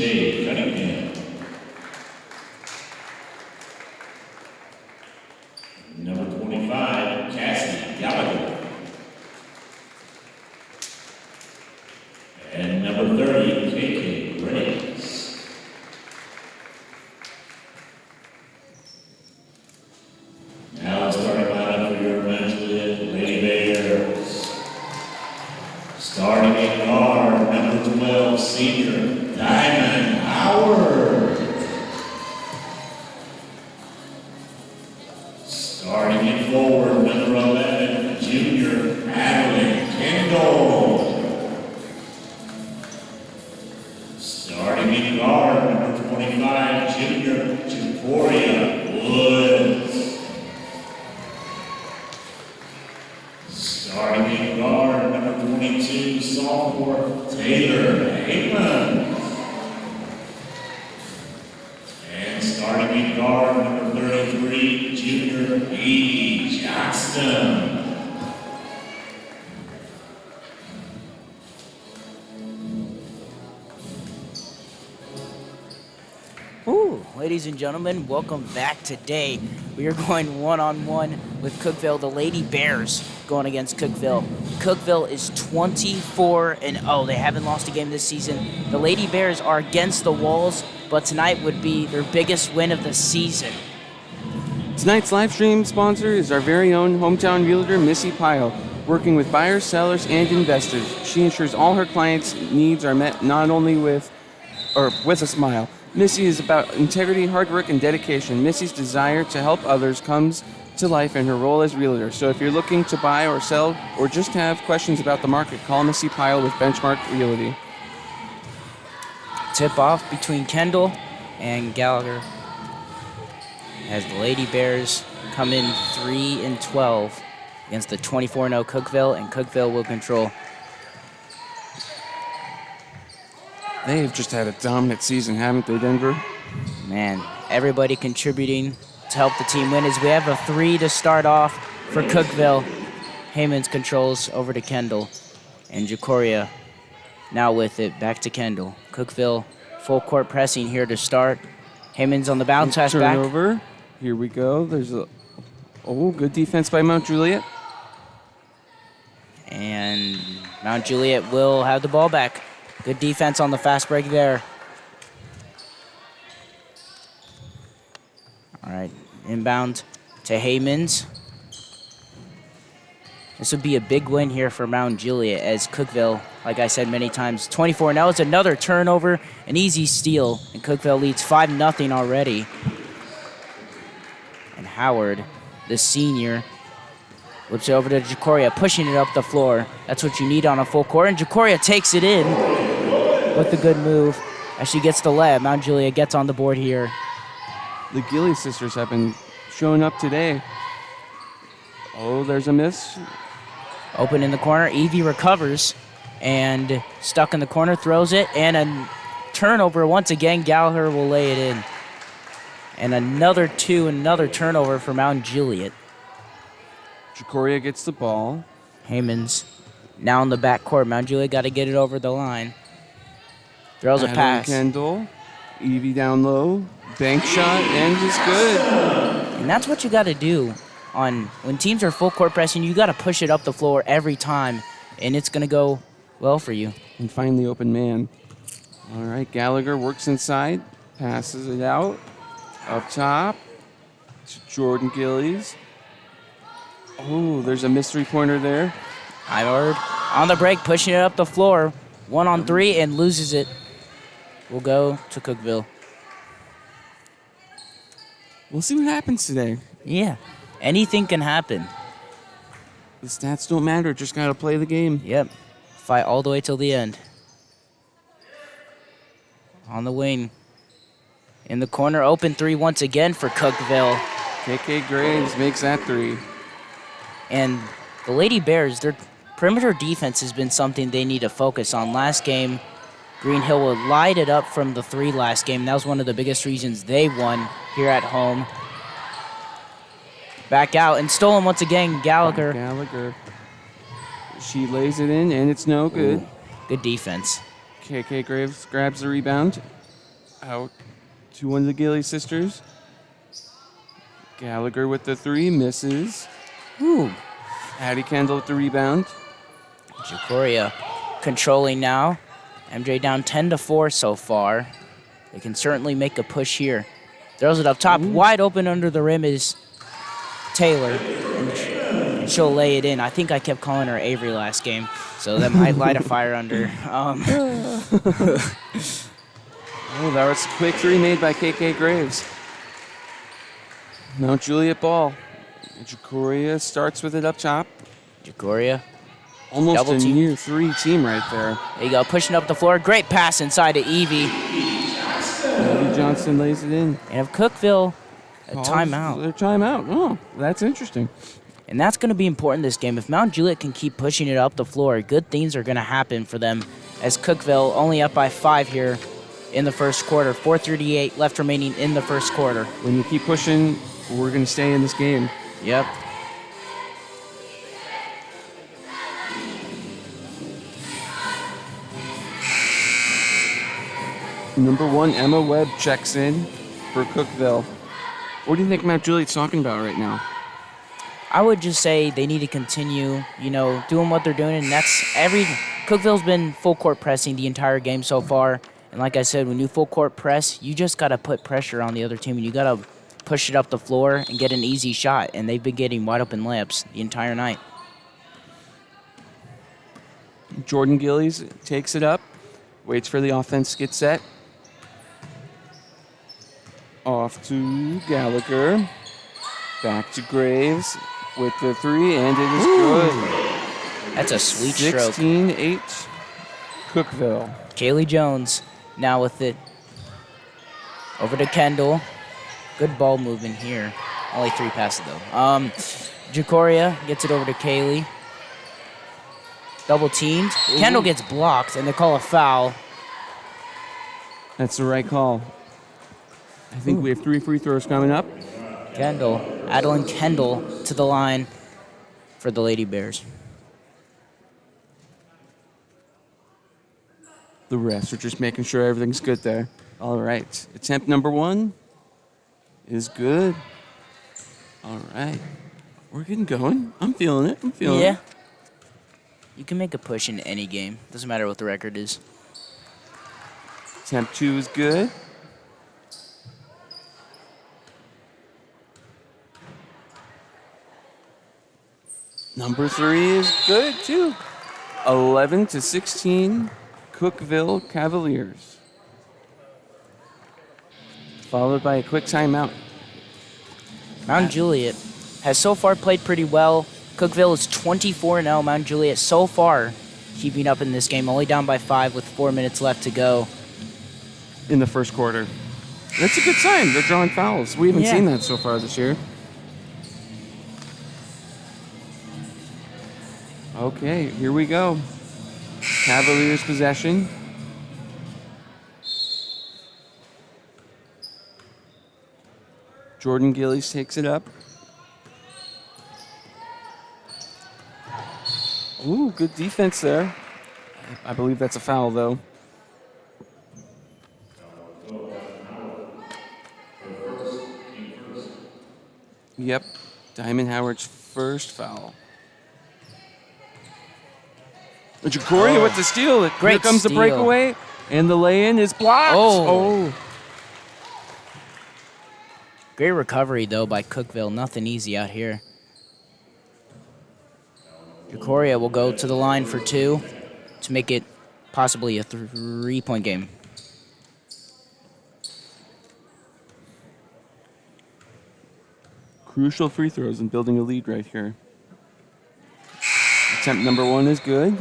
J. Cunningham. Number 25, Cassie Gallagher. And number 30, KK Graves. Now starting lineup for your men's Lady Bears. Starting in guard, number 12, senior Diamond Howard. Starting in forward, number 11, junior Madeline Kendall. Starting in guard, number 25, junior Jucoria Woods. Starting in guard, number 22, sophomore Taylor Heyman. And starting in guard, number 33, junior Edie Johnston. Ooh, ladies and gentlemen, welcome back. Today we are going one-on-one with Cookeville, the Lady Bears going against Cookeville. Cookeville is 24-0. They haven't lost a game this season. The Lady Bears are against the walls, but tonight would be their biggest win of the season. Tonight's live stream sponsor is our very own hometown realtor, Missy Pyle. Working with buyers, sellers, and investors, she ensures all her clients' needs are met not only with a smile. Missy is about integrity, hard work, and dedication. Missy's desire to help others comes to life in her role as realtor. So if you're looking to buy or sell or just have questions about the market, call Missy Pyle with Benchmark Realty. Tip off between Kendall and Gallagher as the Lady Bears come in 3-12 against the 24-0 Cookeville, and Cookeville will control. They've just had a dominant season, haven't they, Denver? Man, everybody contributing to help the team win as we have a 3 to start off for Cookeville. Heyman's controls over to Kendall, and Jucoria now with it back to Kendall. Cookeville full court pressing here to start. Heyman's on the bounce pass back. Turnover. Here we go. There's a good defense by Mount Juliet. And Mount Juliet will have the ball back. Good defense on the fast break there. All right, inbound to Heyman's. This would be a big win here for Mount Juliet as Cookeville, like I said many times, 24. Now it's another turnover, an easy steal, and Cookeville leads 5-0 already. And Howard, the senior, whips it over to Jucoria, pushing it up the floor. That's what you need on a full court, and Jucoria takes it in with a good move as she gets the layup. Mount Juliet gets on the board here. The Gilly sisters have been showing up today. Oh, there's a miss. Open in the corner. Evie recovers and stuck in the corner, throws it, and a turnover once again. Gallagher will lay it in. And another turnover for Mount Juliet. Jucoria gets the ball. Heyman's now in the backcourt. Mount Juliet got to get it over the line. Throws a pass. Kendall. Evie down low. Bank shot, and it's good. And that's what you got to do. When teams are full court pressing, you got to push it up the floor every time, and it's going to go well for you. And find the open man. All right, Gallagher works inside, passes it out, up top to Jordan Gillies. Oh, there's a mystery pointer there. Howard on the break, pushing it up the floor, 1-on-3, and loses it. We'll go to Cookeville. We'll see what happens today. Yeah. Anything can happen. The stats don't matter. Just got to play the game. Yep. Fight all the way till the end. On the wing. In the corner, open 3 once again for Cookeville. KK Graves makes that 3. And the Lady Bears, their perimeter defense has been something they need to focus on. Last game, Green Hill would light it up from the 3 last game. That was one of the biggest reasons they won here at home. Back out and stolen once again, Gallagher. She lays it in, and it's no good. Ooh, good defense. KK Graves grabs the rebound. Out to one of the Gilly sisters. Gallagher with the 3, misses. Ooh. Addie Kendall with the rebound. Jacoria controlling now. MJ down 10-4 so far. They can certainly make a push here. Throws it up top. Wide open under the rim is Taylor. And she'll lay it in. I think I kept calling her Avery last game, so that might light a fire under. Oh, that was a quick 3 made by KK Graves. Mount Juliet ball. Jacoria starts with it up top. Jacoria. Almost Double a team. near 3 team right there. There you go, pushing up the floor. Great pass inside to Evie. Evie Johnson lays it in. And if Cookeville, a Calls timeout. their timeout. Oh, that's interesting. And that's going to be important this game. If Mount Juliet can keep pushing it up the floor, good things are going to happen for them, as Cookeville only up by 5 here in the first quarter. 4:38 left remaining in the first quarter. When you keep pushing, we're going to stay in this game. Yep. Number 1, Emma Webb checks in for Cookeville. What do you think Mount Juliet's talking about right now? I would just say they need to continue, doing what they're doing, and that's Cookeville's been full court pressing the entire game so far. And like I said, when you full court press, you just got to put pressure on the other team, and you got to push it up the floor and get an easy shot. And they've been getting wide open layups the entire night. Jordan Gillies takes it up, waits for the offense to get set. Off to Gallagher. Back to Graves with the 3, and it is good. That's a sweet stroke. 16-8, Cookeville. Kaylee Jones now with it. Over to Kendall. Good ball movement here. Only 3 passes, though. Jacoria gets it over to Kaylee. Double teamed. Kendall gets blocked, and they call a foul. That's the right call. I think we have 3 free throws coming up. Adeline Kendall to the line for the Lady Bears. The refs are just making sure everything's good there. All right. Attempt number 1 is good. All right. We're getting going. I'm feeling it. Yeah. You can make a push in any game. Doesn't matter what the record is. Attempt 2 is good. Number 3 is good, too. 11-16, Cookeville Cavaliers. Followed by a quick timeout. Mount Juliet has so far played pretty well. Cookeville is 24-0. Mount Juliet so far keeping up in this game, only down by 5 with 4 minutes left to go. In the first quarter. That's a good sign. They're drawing fouls. We haven't Yeah. seen that so far this year. Okay, here we go. Cavaliers possession. Jordan Gillies takes it up. Ooh, good defense there. I believe that's a foul, though. Yep, Diamond Howard's first foul. Jacoria with the steal. Here Great comes the steal. breakaway, and the lay-in is blocked. Oh. Great recovery, though, by Cookeville. Nothing easy out here. Jacoria will go to the line for 2 to make it possibly a 3-point game. Crucial free throws and building a lead right here. Attempt number 1 is good.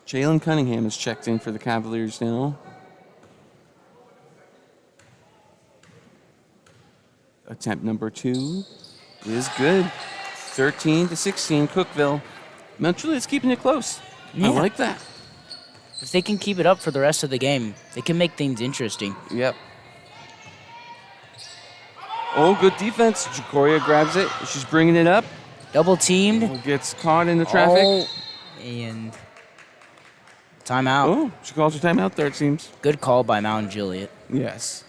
Jalen Cunningham is checked in for the Cavaliers now. Attempt number 2 is good. 13-16, Cookeville. Mount Juliet's keeping it close. Yeah. I like that. If they can keep it up for the rest of the game, they can make things interesting. Yep. Oh, good defense. Jacoria grabs it. She's bringing it up. Double teamed. Gets caught in the traffic. Oh, And timeout. Oh, she calls her timeout there, it seems. Good call by Mount Juliet. Yes.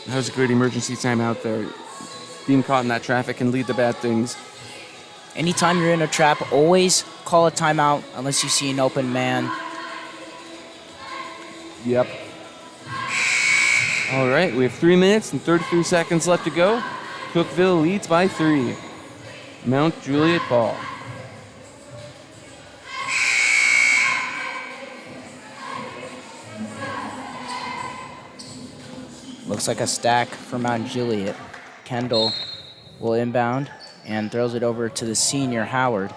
That was a good emergency timeout there. Being caught in that traffic can lead to bad things. Anytime you're in a trap, always call a timeout unless you see an open man. Yep. All right, we have 3 minutes and 33 seconds left to go. Cookeville leads by 3. Mount Juliet ball. Looks like a stack for Mount Juliet. Kendall will inbound and throws it over to the senior, Howard.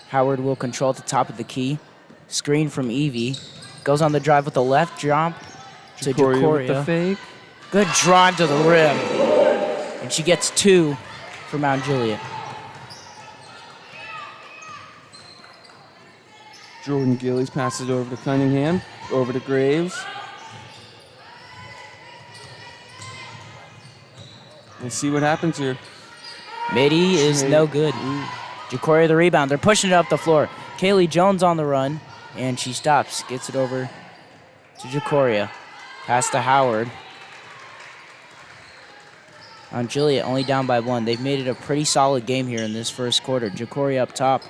Howard will control at the top of the key. Screen from Evie. Goes on the drive with a left jump to With the Jacoria. fake. Good drive to the rim. And she gets 2 for Mount Juliet. Jordan Gillies passes it over to Cunningham. Over to Graves. We'll see what happens here. Midi is no good. Jacoria the rebound. They're pushing it up the floor. Kaylee Jones on the run, and she stops. Gets it over to Jacoria. Pass to Howard. On Juliet, only down by 1. They've made it a pretty solid game here in this first quarter. Jacoria up top.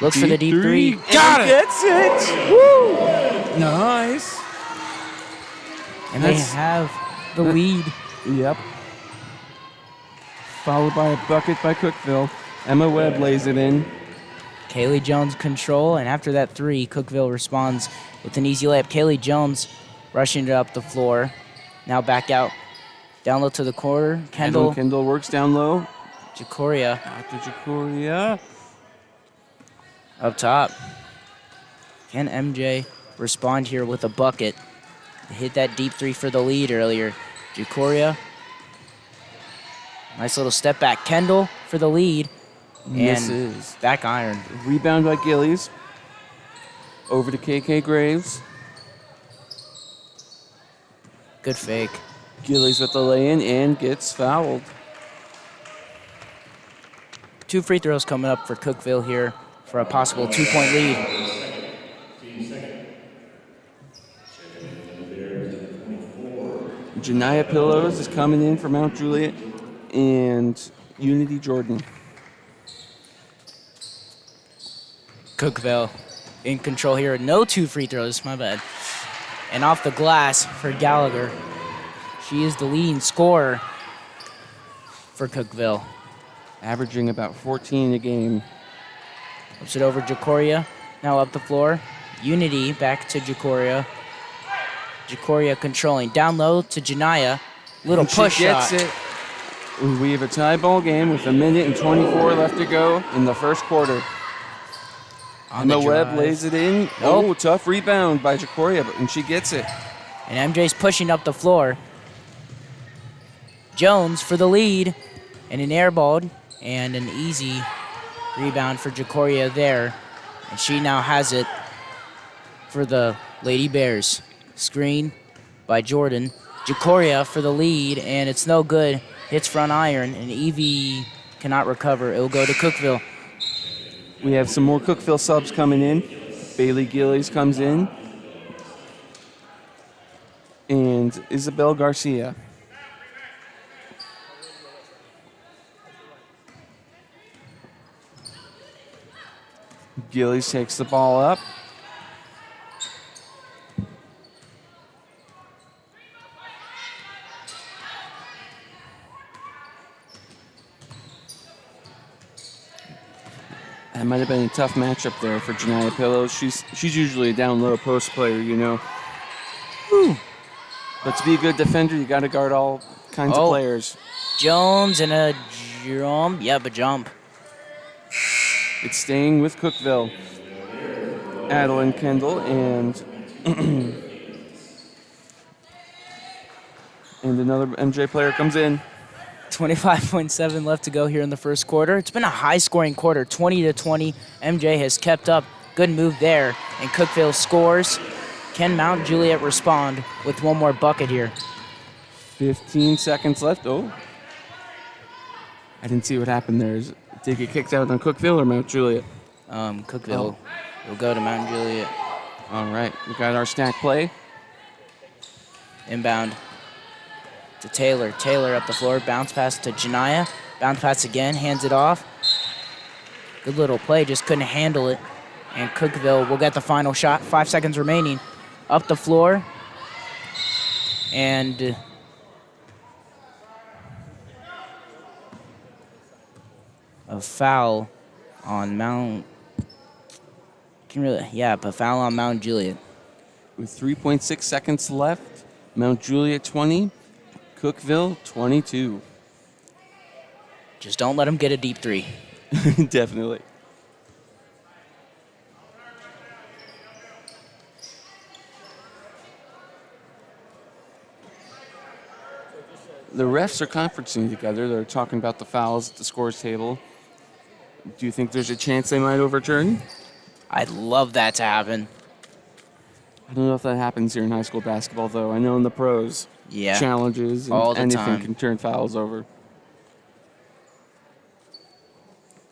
Looks for the deep three. Got it! Gets it! Woo! Nice. And they That's- have the lead. Yep. Followed by a bucket by Cookeville. Emma Webb lays it in. Kaylee Jones control, and after that 3, Cookeville responds with an easy layup. Kaylee Jones rushing it up the floor. Now back out. Down low to the corner. Kendall. Kendall works down low. Jacoria Out to Jacoria. up top. Can MJ respond here with a bucket? They hit that deep 3 for the lead earlier. Jacoria. Nice little step back. Kendall for the lead. And Misses. back iron. Rebound by Gillies. Over to KK Graves. Good fake. Gillies with the lay-in and gets fouled. 2 free throws coming up for Cookeville here for a possible 2-point lead. Janiyah Pillows is coming in for Mount Juliet. And Unity Jordan. Cookeville in control here. No 2 free throws, my bad. And off the glass for Gallagher. She is the leading scorer for Cookeville. Averaging about 14 a game. Flips it over Jacoria. Now up the floor. Unity back to Jacoria. Jacoria controlling. Down low to Janiyah. Little And push she gets shot. it. We have a tie ball game with 1 minute and 24 left to go in the first quarter. On the Emma Webb drive. lays it in. Nope. Oh, tough rebound by Jacoria, and she gets it. And MJ's pushing up the floor. Jones for the lead. And an air ball. And an easy rebound for Jacoria there. And she now has it for the Lady Bears. Screen by Jordan. Jacoria for the lead, and it's no good. Hits front iron, and Evie cannot recover. It'll go to Cookeville. We have some more Cookeville subs coming in. Bailey Gillies comes in. And Isabel Garcia. Gillies takes the ball up. That might have been a tough matchup there for Janiyah Pillows. She's usually a down low post player, you know. Whew. But to be a good defender, you got to guard all kinds of players. Jones and a jump. Yep, a jump. It's staying with Cookeville. Adeline Kendall and and another MJ player comes in. 25.7 left to go here in the first quarter. It's been a high-scoring quarter, 20-20. MJ has kept up. Good move there, and Cookeville scores. Can Mount Juliet respond with one more bucket here? 15 seconds left. Oh. I didn't see what happened there. Did it get kicked out on Cookeville or Mount Juliet? Cookeville will go to Mount Juliet. All right. We got our stack play. Inbound to Taylor. Taylor up the floor. Bounce pass to Janiyah. Bounce pass again. Hands it off. Good little play. Just couldn't handle it. And Cookeville will get the final shot. 5 seconds remaining. Up the floor. And a foul on Mount. A foul on Mount Juliet. With 3.6 seconds left, Mount Juliet 20, Cookeville 22. Just don't let him get a deep three. Definitely. The refs are conferencing together. They're talking about the fouls at the scores table. Do you think there's a chance they might overturn? I'd love that to happen. I don't know if that happens here in high school basketball, though. I know in the pros, challenges and all the anything time can turn fouls over.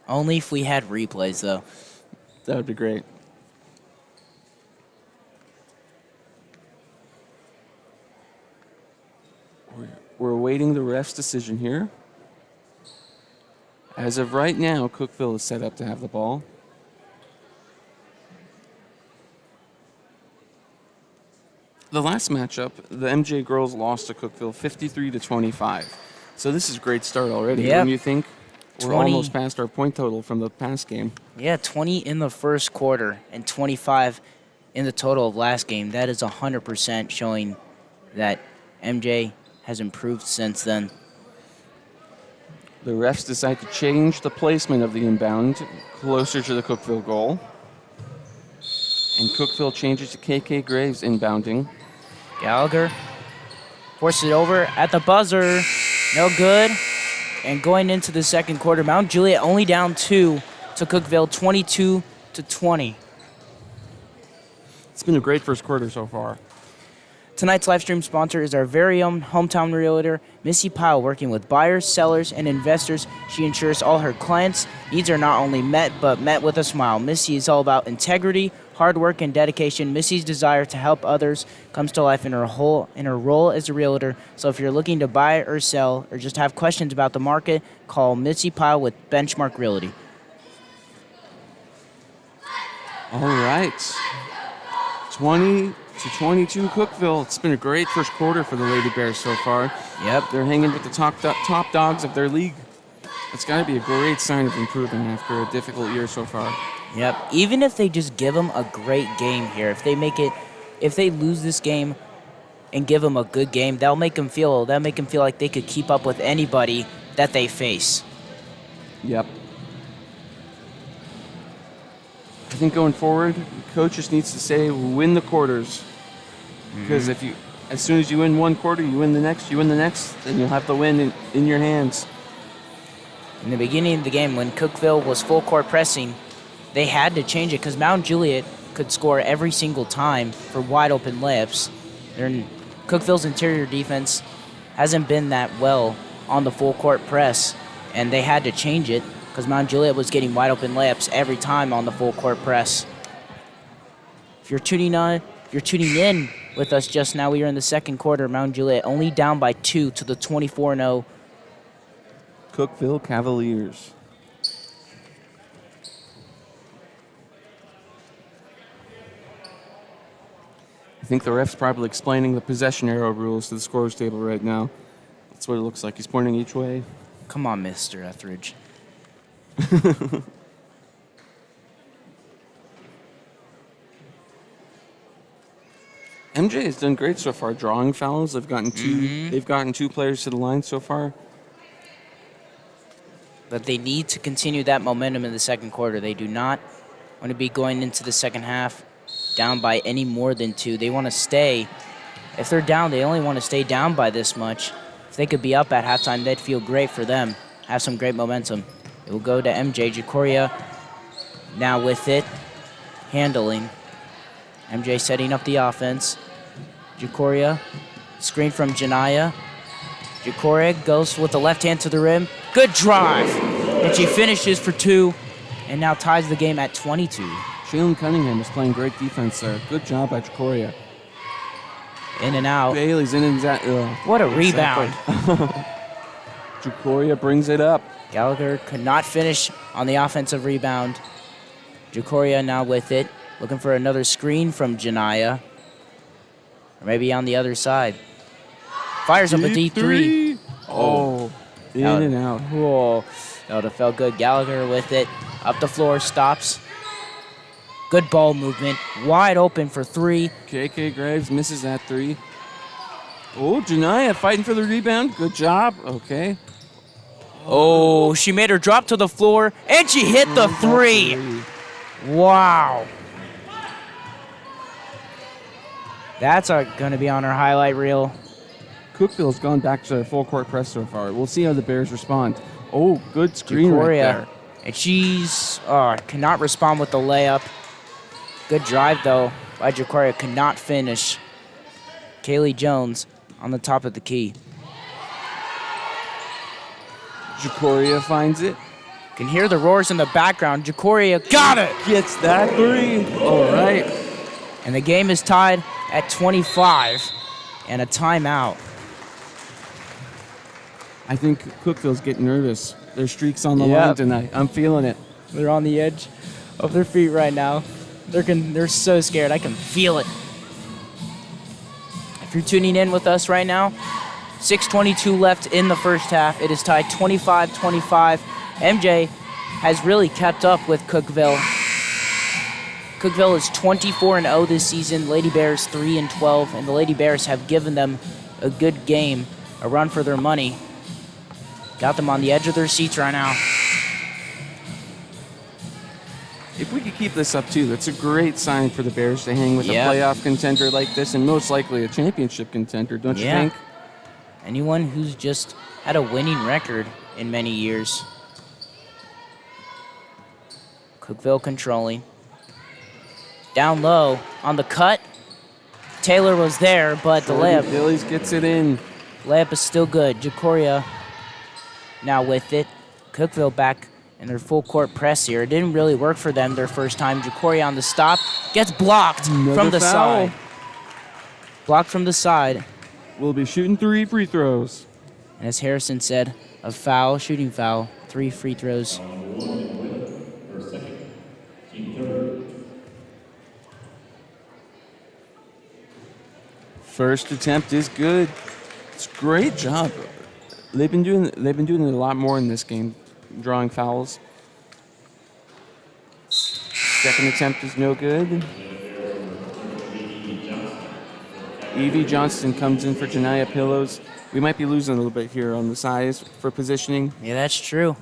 Only if we had replays, though. That would be great. We're awaiting the ref's decision here. As of right now, Cookeville is set up to have the ball. The last matchup, the MJ girls lost to Cookeville 53-25. So this is a great start already. Yep. When you think we're 20. almost past our point total from the past game. Yeah, 20 in the first quarter and 25 in the total of last game. That is 100% showing that MJ has improved since then. The refs decide to change the placement of the inbound closer to the Cookeville goal. And Cookeville changes to KK Graves inbounding. Gallagher forces it over at the buzzer. No good. And going into the second quarter, Mount Juliet only down 2 to Cookeville, 22-20. It's been a great first quarter so far. Tonight's live stream sponsor is our very own hometown realtor, Missy Pyle, working with buyers, sellers, and investors. She ensures all her clients' needs are not only met, but met with a smile. Missy is all about integrity, hard work, and dedication. Missy's desire to help others comes to life in her role as a realtor. So if you're looking to buy or sell or just have questions about the market, call Missy Pyle with Benchmark Realty. All right. 20-22 Cookeville. It's been a great first quarter for the Lady Bears so far. Yep. They're hanging with the top dogs of their league. It's got to be a great sign of improvement after a difficult year so far. Yep. Even if they just give them a great game here, if they lose this game and give them a good game, that'll make them feel like they could keep up with anybody that they face. Yep. I think going forward, coach just needs to say win the quarters. Because as soon as you win one quarter, you win the next, then you'll have the win in your hands. In the beginning of the game, when Cookeville was full court pressing, they had to change it because Mount Juliet could score every single time for wide open layups. Cookeville's interior defense hasn't been that well on the full court press, and they had to change it because Mount Juliet was getting wide open layups every time on the full court press. If you're tuning in with us just now, we are in the second quarter. Mount Juliet only down by 2 to the 24-0 Cookeville Cavaliers. I think the ref's probably explaining the possession arrow rules to the scorers table right now. That's what it looks like. He's pointing each way. Come on, Mr. Etheridge. MJ has done great so far, drawing fouls. They've gotten two. They've gotten 2 players to the line so far. But they need to continue that momentum in the second quarter. They do not want to be going into the second half down by any more than 2. They want to stay. If they're down, they only want to stay down by this much. If they could be up at halftime, that'd feel great for them. Have some great momentum. It will go to MJ. Jacoria now with it, handling. MJ setting up the offense. Jacoria, screen from Janiyah. Jacoria goes with the left hand to the rim. Good drive. And she finishes for 2 and now ties the game at 22. Shaylin Cunningham is playing great defense there. Good job by Jacoria. In and out. Bailey's in and out. What a rebound. Jacoria brings it up. Gallagher could not finish on the offensive rebound. Jacoria now with it. Looking for another screen from Janaya. Or maybe on the other side. Fires up a deep 3. Oh, in and out. Whoa. That would have felt good. Gallagher with it. Up the floor, stops. Good ball movement. Wide open for 3. KK Graves misses that 3. Oh, Janaya fighting for the rebound. Good job. Okay. Oh, she made her drop to the floor, and she hit the 3. Wow. That's going to be on our highlight reel. Cookeville's gone back to their full court press so far. We'll see how the Bears respond. Oh, good screen right there. And she's cannot respond with the layup. Good drive, though, by Jacoria. Could not finish. Kaylee Jones on the top of the key. Jacoria finds it. Can hear the roars in the background. Jacoria got it! Gets that 3. All right. And the game is tied at 25 and a timeout. I think Cookeville's getting nervous. Their streak's on the line tonight. I'm feeling it. They're on the edge of their feet right now. They're so scared. I can feel it. If you're tuning in with us right now, 6:22 left in the first half. It is tied 25-25. MJ has really kept up with Cookeville. Cookeville is 24-0 this season. Lady Bears 3-12, and the Lady Bears have given them a good game, a run for their money. Got them on the edge of their seats right now. If we could keep this up, too, that's a great sign for the Bears to hang with a playoff contender like this and most likely a championship contender, don't you think? Anyone who's just had a winning record in many years. Cookeville controlling. Down low on the cut. Taylor was there, but the layup. Billy's gets it in. Layup is still good. Jacoria now with it. Cookeville back in their full court press here. It didn't really work for them their first time. Jacoria on the stop. Gets blocked from the side. Blocked from the side. We'll be shooting 3 free throws. And as Harrison said, a foul, shooting foul, 3 free throws. First attempt is good. It's a great job. They've been doing it a lot more in this game, drawing fouls. Second attempt is no good. Evie Johnston comes in for Janaya Pillows. We might be losing a little bit here on the size for positioning. Yeah, that's true.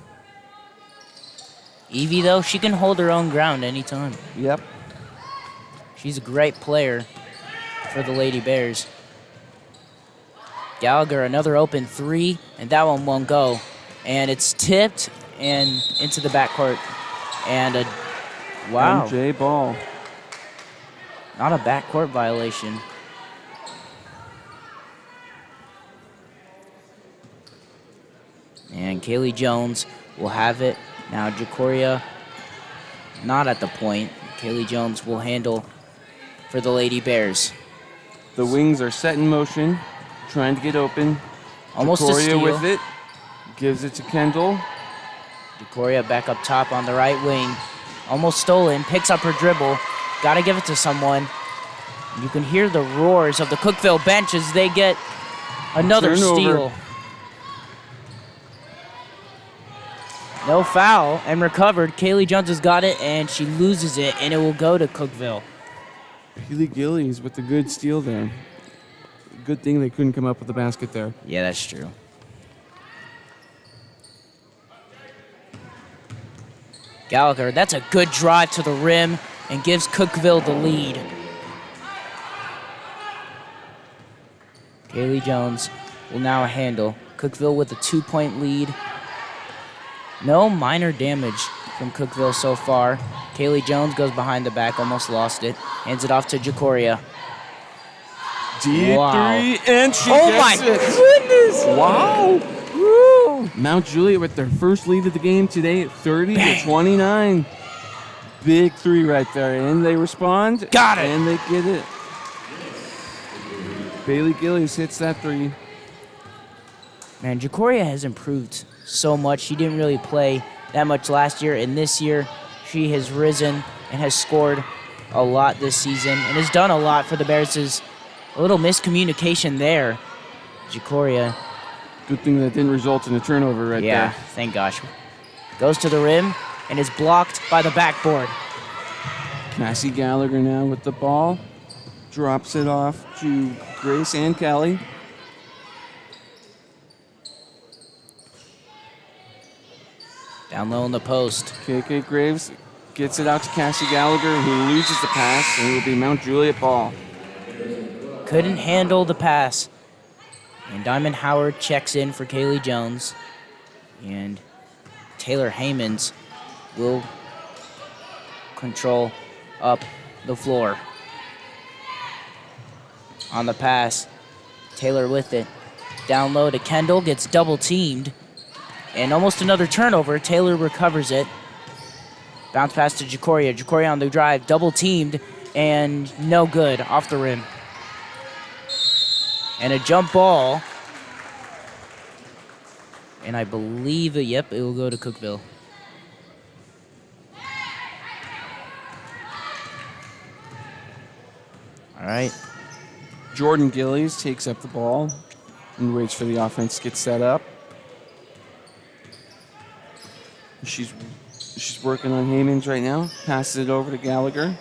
Evie, though, she can hold her own ground anytime. Yep. She's a great player for the Lady Bears. Gallagher, another open 3, and that one won't go. And it's tipped and into the backcourt. And a, wow. MJ ball. Not a backcourt violation. And Kaylee Jones will have it. Now Jacoria not at the point. Kaylee Jones will handle for the Lady Bears. The wings are set in motion, trying to get open. Almost a steal. Jacoria with it. Gives it to Kendall. Jacoria back up top on the right wing. Almost stolen. Picks up her dribble. Got to give it to someone. You can hear the roars of the Cookeville bench as they get another steal. No foul and recovered. Kaylee Jones has got it, and she loses it, and it will go to Cookeville. Haley Gillies with the good steal there. Good thing they couldn't come up with the basket there. Yeah, that's true. Gallagher, that's a good drive to the rim and gives Cookeville the lead. Kaylee Jones will now handle. Cookeville with a 2-point lead. No minor damage from Cookeville so far. Kaylee Jones goes behind the back, almost lost it. Hands it off to Jacoria. Deep Wow. 3, and she Oh gets my it. goodness! Wow. Mount Juliet with their first lead of the game today, 30-29. Big three right there, and they respond. Got it. And they get it. Bailey Gillies hits that three. Man, Jacoria has improved so much. She didn't really play that much last year, and this year she has risen and has scored a lot this season and has done a lot for the Bears. There's a little miscommunication there. Jacoria. Good thing that didn't result in a turnover right Yeah, there. thank gosh. Goes to the rim and is blocked by the backboard. Cassie Gallagher now with the ball. Drops it off to Grace and Kelly. Down low in the post. KK Graves gets it out to Cassie Gallagher, who loses the pass, and it will be Mount Juliet ball. Couldn't handle the pass. And Diamond Howard checks in for Kaylee Jones. And Taylor Haymans will control up the floor. On the pass, Taylor with it. Down low to Kendall, gets double teamed. And almost another turnover. Taylor recovers it. Bounce pass to Jacoria. Jacoria on the drive, double teamed, and no good, off the rim. And a jump ball. And I believe, yep, it will go to Cookeville. All right. Jordan Gillies takes up the ball and waits for the offense to get set up. She's working on Haymans right now. Passes it over to Gallagher.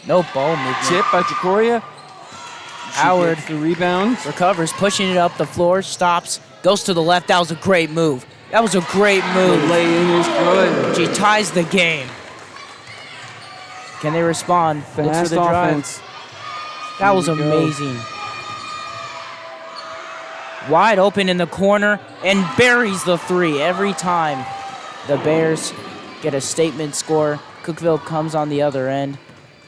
No ball movement. Tip by Jacoria. Howard the rebound. recovers, pushing it up the floor, stops, goes to the left. That was a great move. That was a great The move. lay-in is good. She ties the game. Can they respond? Looks for Fast the drive. offense. That was Here we go. amazing. Wide open in the corner and buries the three every time. The Bears get a statement score. Cookeville comes on the other end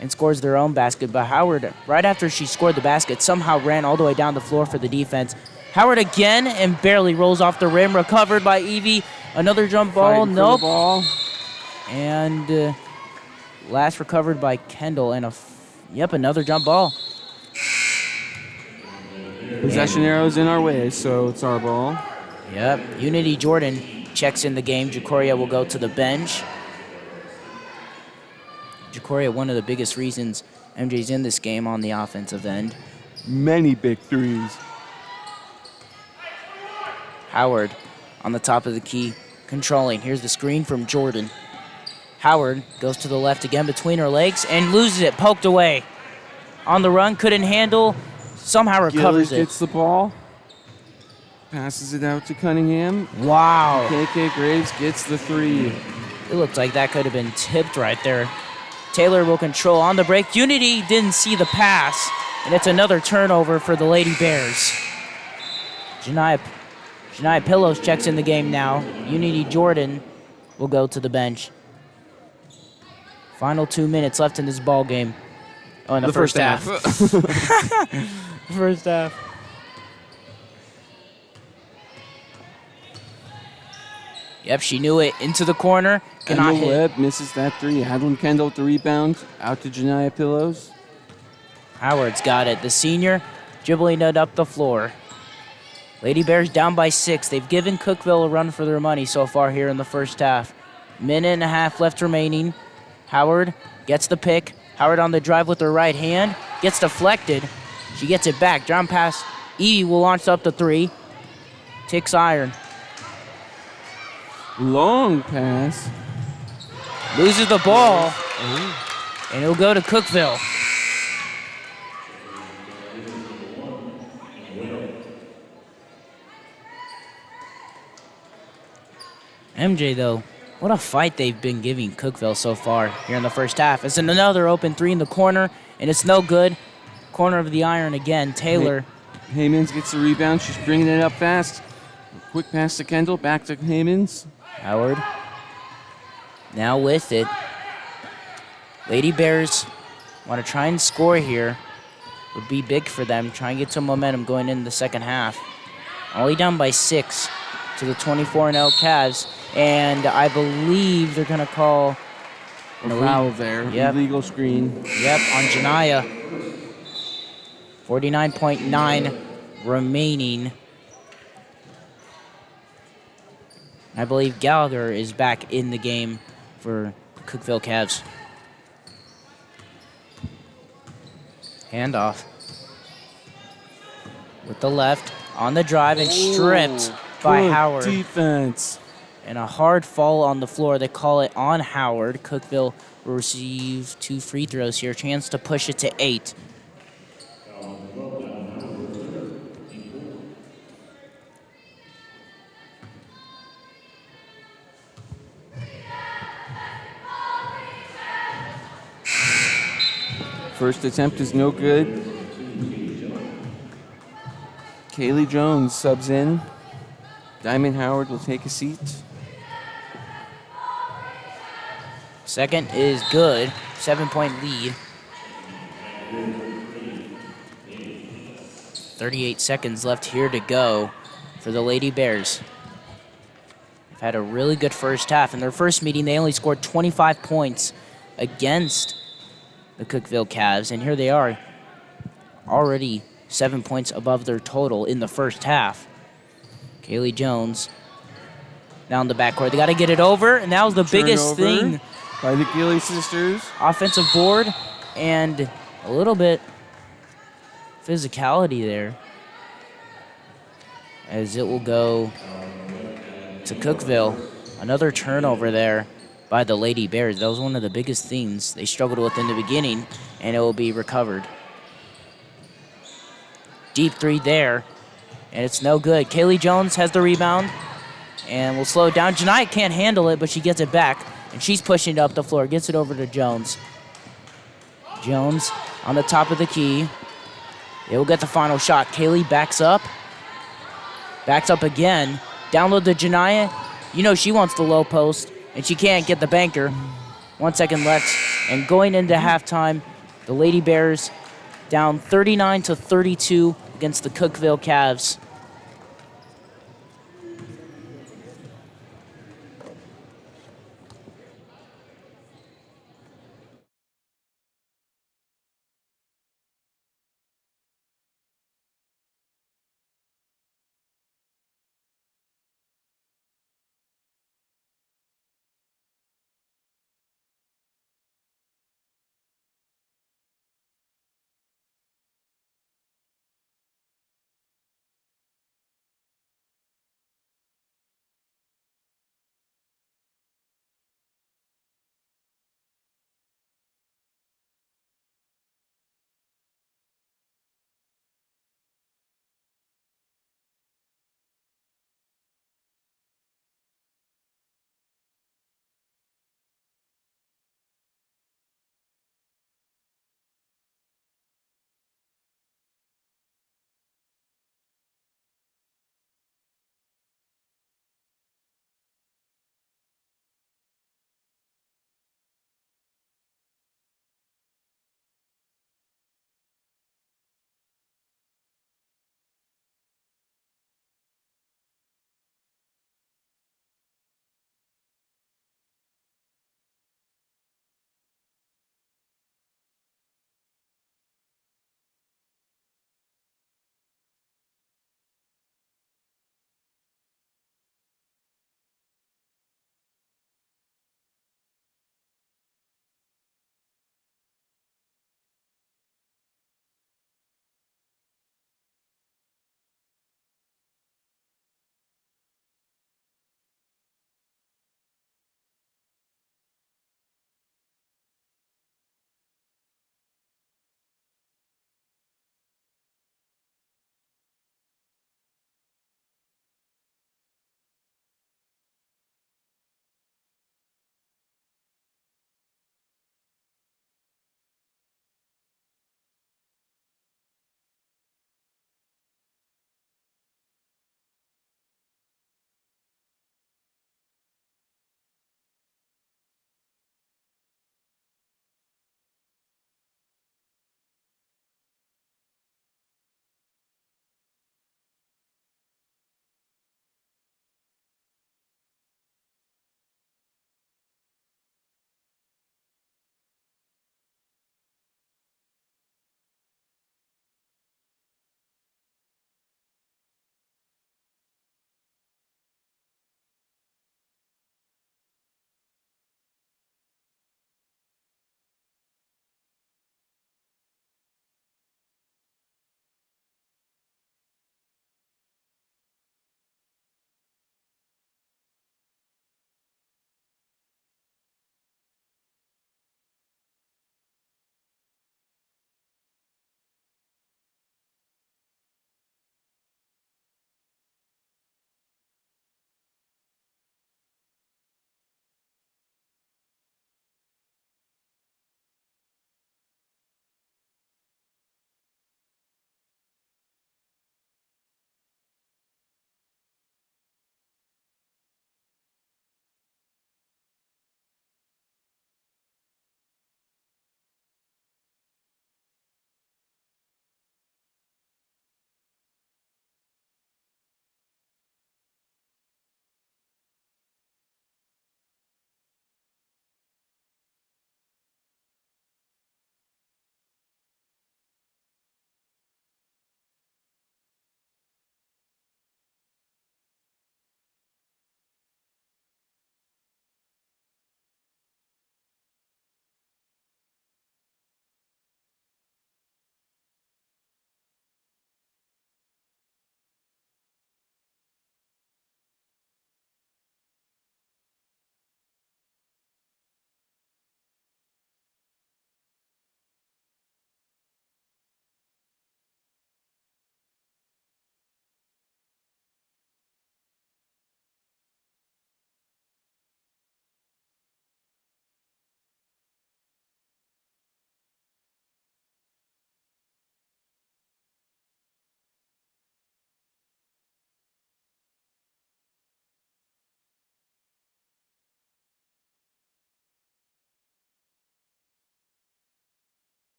and scores their own basket. But Howard, right after she scored the basket, somehow ran all the way down the floor for the defense. Howard again and barely rolls off the rim. Recovered by Evie. Another jump ball. Fighting for the Nope. ball. And last recovered by Kendall. And another jump ball. Possession arrows in our way, so it's our ball. Yep. Unity Jordan checks in the game. Jacoria will go to the bench. Jacoria, one of the biggest reasons MJ's in this game on the offensive end. Many big threes. Howard on the top of the key, controlling. Here's the screen from Jordan. Howard goes to the left again between her legs and loses it, poked away. On the run, couldn't handle, somehow recovers Gillies it. gets the ball. Passes it out to Cunningham. Wow. KK Graves gets the three. It looked like that could have been tipped right there. Taylor will control on the break. Unity didn't see the pass, and it's another turnover for the Lady Bears. Janiyah Pillows checks in the game now. Unity Jordan will go to the bench. Final 2 minutes left in this ball game. Oh, in the first half. First half. Yep, she knew it. Into the corner. Cannot Emma hit. Webb misses that three. Hadlin Kendall with the rebound. Out to Janiyah Pillows. Howard's got it. The senior dribbling it up the floor. Lady Bears down by 6. They've given Cookeville a run for their money so far here in the first half. Minute and a half left remaining. Howard gets the pick. Howard on the drive with her right hand. Gets deflected. She gets it back. Down pass. Evie will launch up the three. Ticks iron. Long pass. Loses the ball. And it'll go to Cookeville. MJ, though, what a fight they've been giving Cookeville so far here in the first half. It's another open three in the corner, and it's no good. Corner of the iron again. Taylor. Haymans gets the rebound. She's bringing it up fast. Quick pass to Kendall. Back to Haymans. Howard. Now with it. Lady Bears want to try and score here. would be big for them. Try and get some momentum going into the second half. Only down by 6 to the 24-0 Cavs. And I believe they're going to call A foul there. Yep. Illegal screen. Yep, on Janaya. 49.9 remaining. I believe Gallagher is back in the game for the Cookeville Cavs. Handoff. With the left, on the drive, and stripped by Good Howard. defense. And a hard fall on the floor. They call it on Howard. Cookeville will receive 2 free throws here. Chance to push it to 8. First attempt is no good. Kaylee Jones subs in. Diamond Howard will take a seat. Second is good. 7-point lead. 38 seconds left here to go for the Lady Bears. They've had a really good first half. In their first meeting, they only scored 25 points against the Cookeville Cavs, and here they are, already 7 points above their total in the first half. Kaylee Jones now in the backcourt. They got to get it over, and that was the biggest Turnover thing. by the Gilly sisters. Offensive board and a little bit physicality there, as it will go to Cookeville. Another turnover there by the Lady Bears. That was one of the biggest things they struggled with in the beginning, and it will be recovered. Deep 3 there, and it's no good. Kaylee Jones has the rebound, and will slow it down. Janiyah can't handle it, but she gets it back, and she's pushing it up the floor. Gets it over to Jones. Jones on the top of the key. They will get the final shot. Kaylee backs up. Backs up again. Down low to Janiyah. You know she wants the low post, and she can't get the banker. 1 second left, and going into halftime, the Lady Bears down 39-32 against the Cookeville Cavs.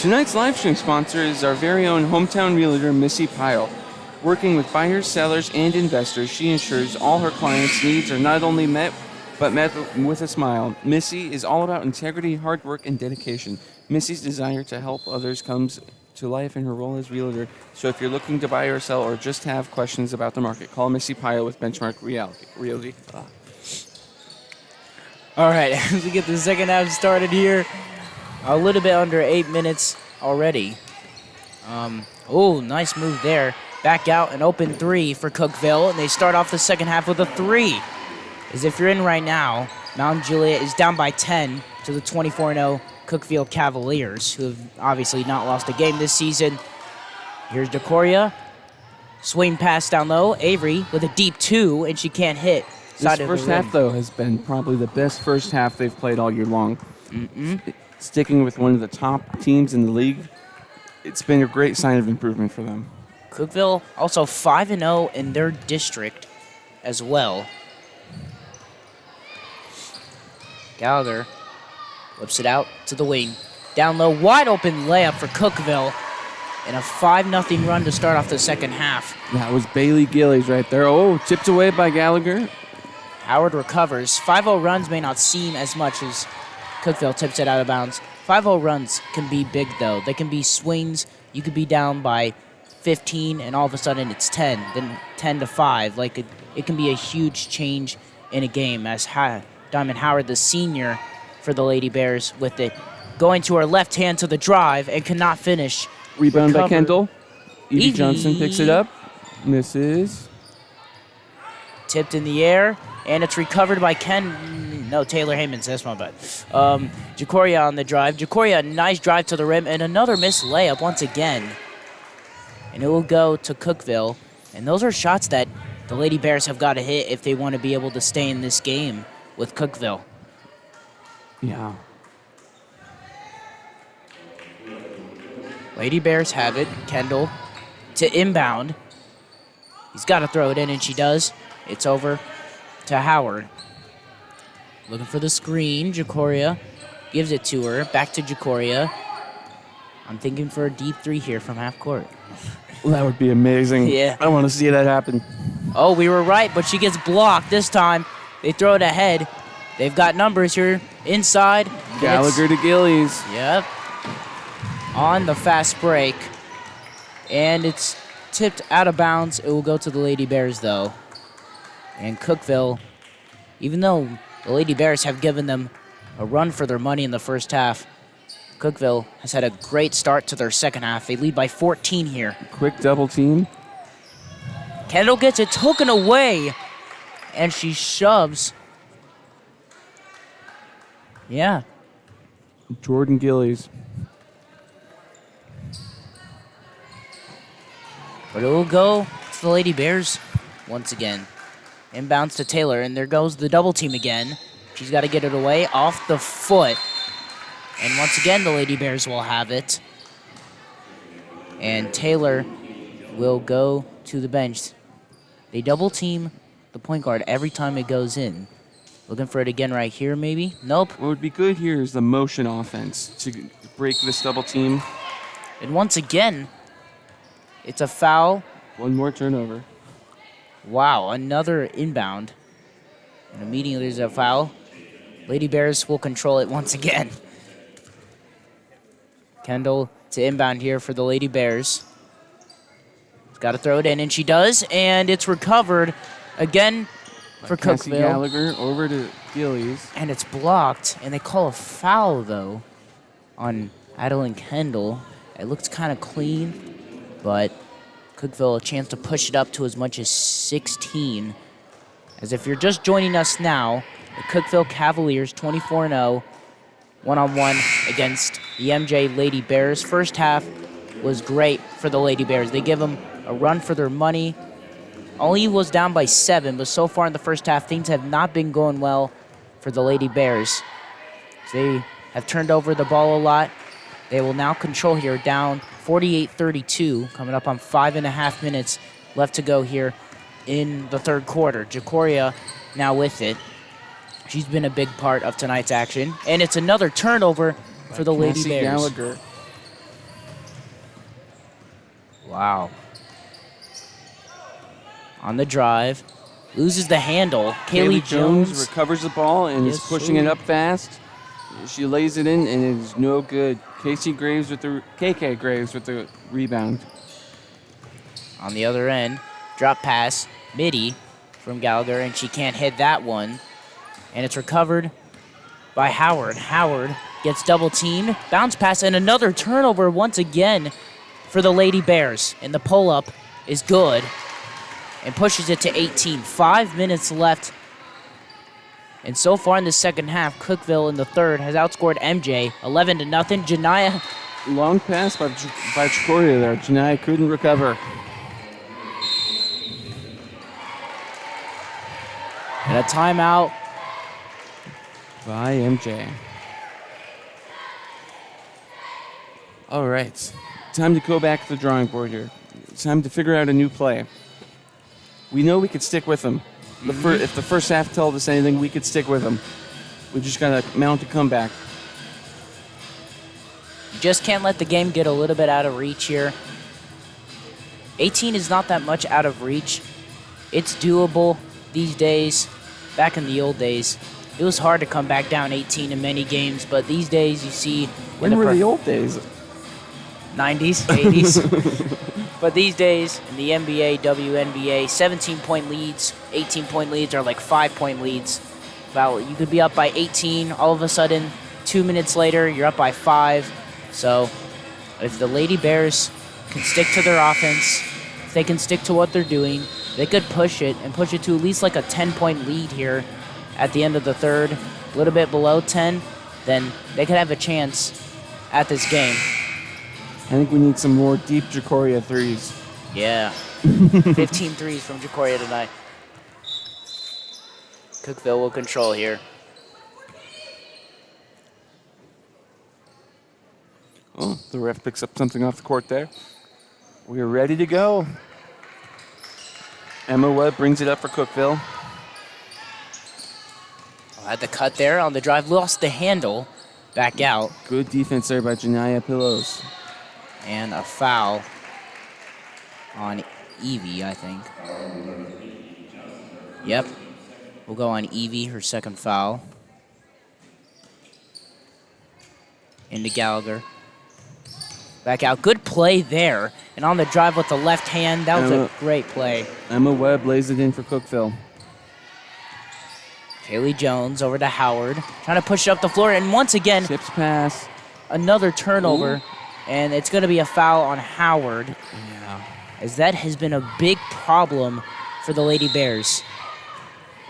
Tonight's live stream sponsor is our very own hometown realtor, Missy Pyle. Working with buyers, sellers, and investors, she ensures all her clients' needs are not only met, but met with a smile. Missy is all about integrity, hard work, and dedication. Missy's desire to help others comes to life in her role as realtor. So if you're looking to buy or sell or just have questions about the market, call Missy Pyle with Benchmark Realty. All right, as we get the second half started here, a little bit under 8 minutes already. Oh, nice move there. Back out an open three for Cookeville, and they start off the second half with a three. As if you're in right now, Mount Juliet is down by 10 to the 24-0 Cookeville Cavaliers, who have obviously not lost a game this season. Here's DeCoria. Swing pass down low. Avery with a deep two, and she can't hit. This first half, though, has been probably the best first half they've played all year long. Sticking with one of the top teams in the league, it's been a great sign of improvement for them. Cookeville also 5-0 in their district as well. Gallagher whips it out to the wing. Down low, wide open layup for Cookeville. And a 5-0 run to start off the second half. That was Bailey Gillies right there. Oh, tipped away by Gallagher. Howard recovers. 5-0 runs may not seem as much as Cookeville tips it out of bounds. 5-0 runs can be big, though. They can be swings. You could be down by 15, and all of a sudden it's 10, then 10-5. Like, it can be a huge change in a game, as Diamond Howard, the senior for the Lady Bears, with it. Going to her left hand to the drive and cannot finish. Rebound by Kendall. Evie Johnson picks it up. Misses. Tipped in the air, and it's recovered by Taylor Haymans. That's my bad. Jacoria on the drive. Jacoria, nice drive to the rim, and another missed layup once again. And it will go to Cookeville. And those are shots that the Lady Bears have got to hit if they want to be able to stay in this game with Cookeville. Yeah. Lady Bears have it. Kendall to inbound. He's got to throw it in, and she does. It's over to Howard. Looking for the screen. Jacoria gives it to her. Back to Jacoria. I'm thinking for a deep three here from half court. Well, that would be amazing. Yeah. I want to see that happen. Oh, we were right, but she gets blocked this time. They throw it ahead. They've got numbers here inside. Gallagher to Gillies. Yep. On the fast break. And it's tipped out of bounds. It will go to the Lady Bears, though. And Cookeville, even though the Lady Bears have given them a run for their money in the first half, Cookeville has had a great start to their second half. They lead by 14 here. Quick double team. Kendall gets it taken away, and she shoves. Yeah. Jordan Gillies. But it will go to the Lady Bears once again. Inbounds to Taylor, and there goes the double team again. She's got to get it away off the foot. And once again, the Lady Bears will have it. And Taylor will go to the bench. They double team the point guard every time it goes in. Looking for it again right here, maybe? Nope. What would be good here is the motion offense to break this double team. And once again, it's a foul. One more turnover. Wow, another inbound. And immediately there's a foul. Lady Bears will control it once again. Kendall to inbound here for the Lady Bears. She's got to throw it in, and she does. And it's recovered again for Cassie Cookeville. Gallagher over to Gillies. And it's blocked. And they call a foul, though, on Adeline Kendall. It looks kind of clean, but Cookeville a chance to push it up to as much as 16. As if you're just joining us now, the Cookeville Cavaliers 24-0, one-on-one against the MJ Lady Bears. First half was great for the Lady Bears. They give them a run for their money. Only was down by 7, but so far in the first half, things have not been going well for the Lady Bears. They have turned over the ball a lot. They will now control here, down 48-32, coming up on 5.5 minutes left to go here in the third quarter. Jacoria now with it. She's been a big part of tonight's action. And it's another turnover for the Lady Cassie Bears. Gallagher. Wow. On the drive. Loses the handle. Kaylee Jones recovers the ball and is pushing it up fast. She lays it in, and it is no good. KK Graves with the rebound. On the other end, drop pass, midi from Gallagher, and she can't hit that one. And it's recovered by Howard. Howard gets double teamed, bounce pass, and another turnover once again for the Lady Bears. And the pull-up is good and pushes it to 18. 5 minutes left. And so far in the second half, Cookeville in the third has outscored MJ 11-0. Janiyah. Long pass by Chicoria there. Janiyah couldn't recover. And a timeout by MJ. All right. Time to go back to the drawing board here. It's time to figure out a new play. We know we could stick with them. If the first half told us anything, we could stick with them. We just got to mount a comeback. You just can't let the game get a little bit out of reach here. 18 is not that much out of reach. It's doable these days. Back in the old days, it was hard to come back down 18 in many games, but these days you see... When were the old days? 90s, 80s. But these days, in the NBA, WNBA, 17-point leads, 18-point leads are like 5-point leads. Well, you could be up by 18, all of a sudden, 2 minutes later, you're up by 5. So, if the Lady Bears can stick to their offense, if they can stick to what they're doing, they could push it and push it to at least like a 10-point lead here at the end of the third, a little bit below 10, then they could have a chance at this game. I think we need some more deep Jacoria threes. Yeah. 15 threes from Jacoria tonight. Cookeville will control here. Oh, the ref picks up something off the court there. We are ready to go. Emma Webb brings it up for Cookeville. Had the cut there on the drive, lost the handle, back out. Good defense there by Janiyah Pillows. And a foul on Evie, I think. Yep. We'll go on Evie, her second foul. Into Gallagher. Back out. Good play there. And on the drive with the left hand, that was a great play. Emma Webb lays it in for Cookeville. Kaylee Jones over to Howard. Trying to push it up the floor. And once again, tips pass. Another turnover. Ooh. And it's going to be a foul on Howard. Yeah. As that has been a big problem for the Lady Bears.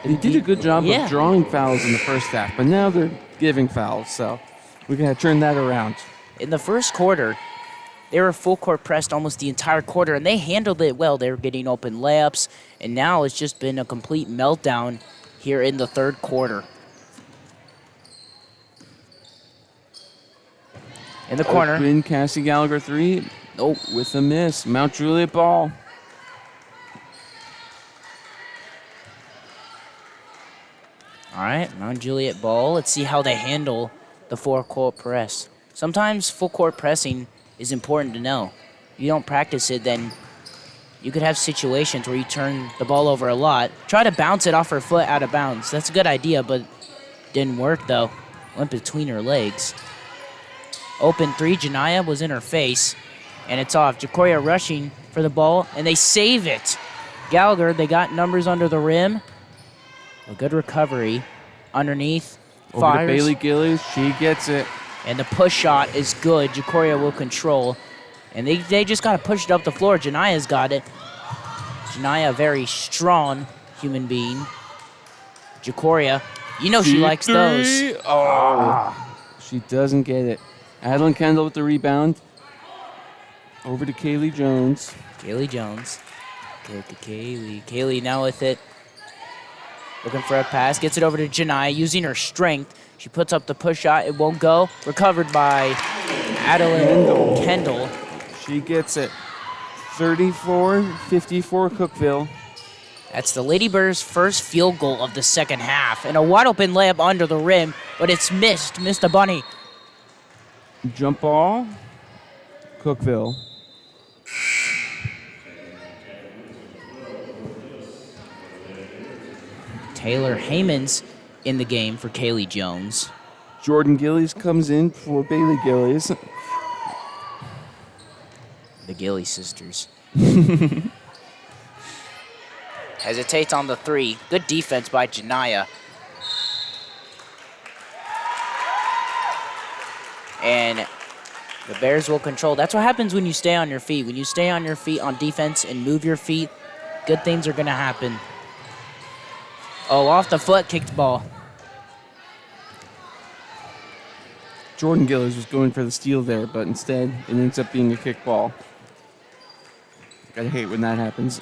They did a good job of drawing fouls in the first half, but now they're giving fouls, so we're going to turn that around. In the first quarter, they were full court pressed almost the entire quarter, and they handled it well. They were getting open layups, and now it's just been a complete meltdown here in the third quarter. In the corner. Open Cassie Gallagher three. Oh, with a miss. Mount Juliet ball. All right, Mount Juliet ball. Let's see how they handle the full court press. Sometimes full court pressing is important to know. If you don't practice it, then you could have situations where you turn the ball over a lot. Try to bounce it off her foot out of bounds. That's a good idea, but didn't work though. Went between her legs. Open three, Janiyah was in her face, and it's off. Jacoria rushing for the ball, and they save it. Gallagher, they got numbers under the rim. A good recovery underneath. Over to Bailey Gillies, she gets it. And the push shot is good. Jacoria will control. And they just got to push it up the floor. Janiyah's got it. Janiyah, a very strong human being. Jacoria, you know she likes those. Oh, she doesn't get it. Adeline Kendall with the rebound. Over to Kaylee Jones. Kaylee Jones. Kaylee now with it. Looking for a pass. Gets it over to Janiyah using her strength. She puts up the push shot. It won't go. Recovered by Adeline Kendall. She gets it. 34-54 Cookeville. That's the Lady Bears' first field goal of the second half. And a wide open layup under the rim, but it's missed. Missed a bunny. Jump ball. Cookeville. Taylor Heyman's in the game for Kaylee Jones. Jordan Gillies comes in for Bailey Gillies. The Gilly sisters. Hesitates on the three. Good defense by Janaya. And the Bears will control. That's what happens when you stay on your feet. When you stay on your feet on defense and move your feet, good things are going to happen. Oh, off the foot, kicked ball. Jordan Gillies was going for the steal there, but instead it ends up being a kick ball. Gotta hate when that happens.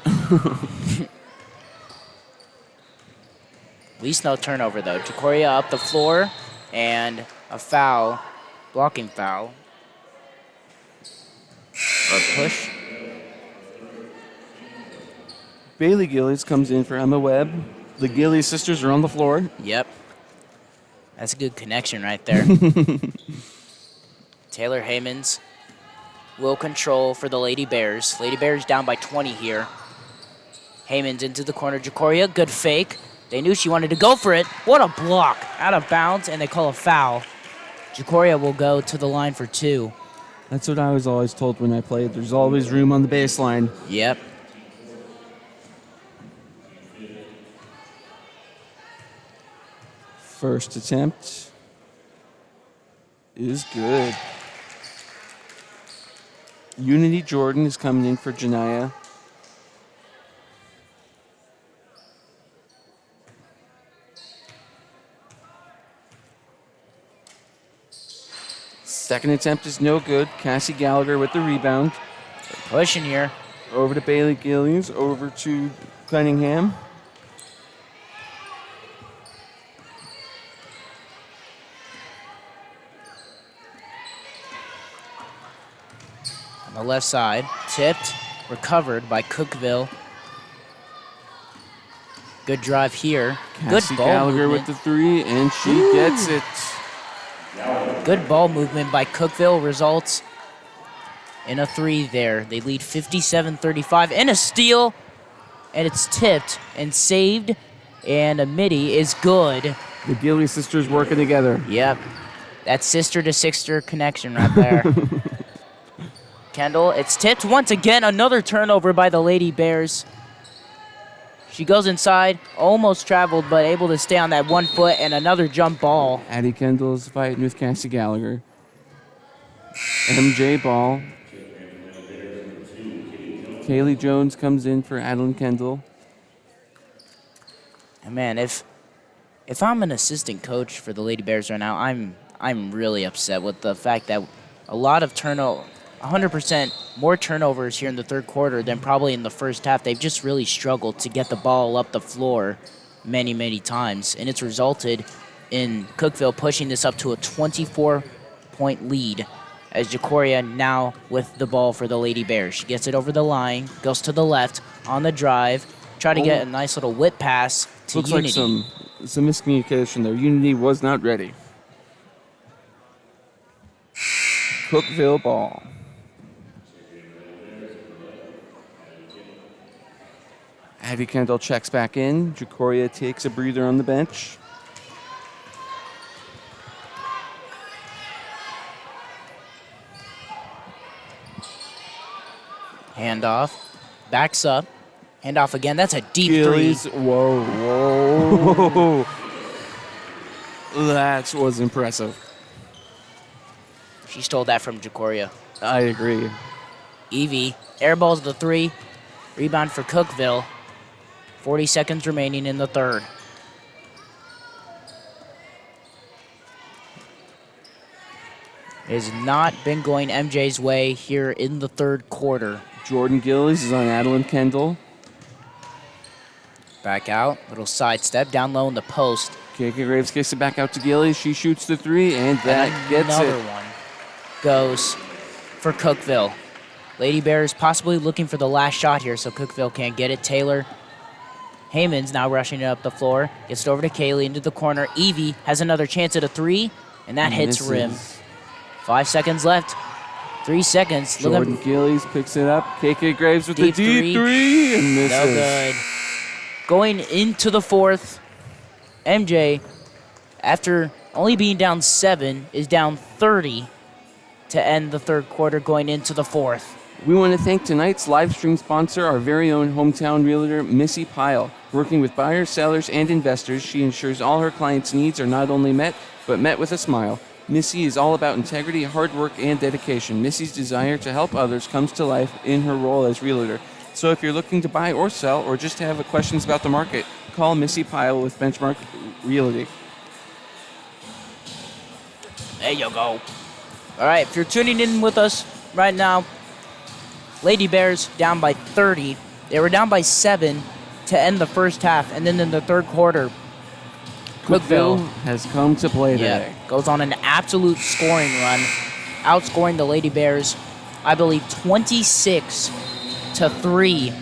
At least no turnover, though. Jacoria up the floor, and a foul, blocking foul. Or push. Bailey Gillies comes in for Emma Webb. The Gillies sisters are on the floor. Yep. That's a good connection right there. Taylor Haymans will control for the Lady Bears. Lady Bears down by 20 here. Haymans into the corner. Jacoria, good fake. They knew she wanted to go for it. What a block. Out of bounds, and they call a foul. Jacoria will go to the line for 2. That's what I was always told when I played. There's always room on the baseline. Yep. First attempt is good. Unity Jordan is coming in for Janaya. Second attempt is no good. Cassie Gallagher with the rebound. Pushing here. Over to Bailey Gillies, over to Cunningham. On the left side, tipped, recovered by Cookeville. Good drive here. Cassie Good ball Gallagher movement. with the 3, and she gets it. Good ball movement by Cookeville results in a 3 there. They lead 57-35 and a steal, and it's tipped and saved, and a midi is good. The Gillies sisters working together. Yep, that's sister-to-sister connection right there. Kendall, it's tipped once again. Another turnover by the Lady Bears. She goes inside, almost traveled, but able to stay on that 1 foot, and another jump ball. Addie Kendall is fighting with Cassie Gallagher. MJ ball. Kaylee Jones comes in for Adeline Kendall. And man, if I'm an assistant coach for the Lady Bears right now, I'm really upset with the fact that a lot of turnover, 100% more turnovers here in the third quarter than probably in the first half. They've just really struggled to get the ball up the floor many, many times, and it's resulted in Cookeville pushing this up to a 24-point lead as Jacoria now with the ball for the Lady Bears. She gets it over the line, goes to the left on the drive, try to get a nice little whip pass to Looks Unity. like some miscommunication there. Unity was not ready. Cookeville ball. Addie Kendall checks back in. Jacoria takes a breather on the bench. Handoff, backs up, handoff again. That's a deep Gillies, 3. whoa. That was impressive. She stole that from Jacoria. I agree. Evie airballs the 3. Rebound for Cookeville. 40 seconds remaining in the third. It has not been going MJ's way here in the third quarter. Jordan Gillies is on Adeline Kendall. Back out, little sidestep, down low in the post. KK Graves kicks it back out to Gillies. She shoots the 3, and that And gets another it. one goes for Cookeville. Lady Bears possibly looking for the last shot here, so Cookeville can't get it. Taylor Haymans now rushing it up the floor. Gets it over to Kaylee into the corner. Evie has another chance at a 3, and that hits rim. 5 seconds left. 3 seconds. Jordan Gillies picks it up. KK Graves with the Deep deep 3, and misses. No good. Going into the fourth, MJ, after only being down 7, is down 30 to end the third quarter going into the fourth. We want to thank tonight's live stream sponsor, our very own hometown realtor, Missy Pyle. Working with buyers, sellers, and investors, she ensures all her clients' needs are not only met, but met with a smile. Missy is all about integrity, hard work, and dedication. Missy's desire to help others comes to life in her role as realtor. So if you're looking to buy or sell, or just have questions about the market, call Missy Pyle with Benchmark Realty. There you go. All right, if you're tuning in with us right now, Lady Bears down by 30. They were down by 7 to end the first half, and then in the third quarter, Cookeville has come to play today. Goes on an absolute scoring run, outscoring the Lady Bears, I believe 26-3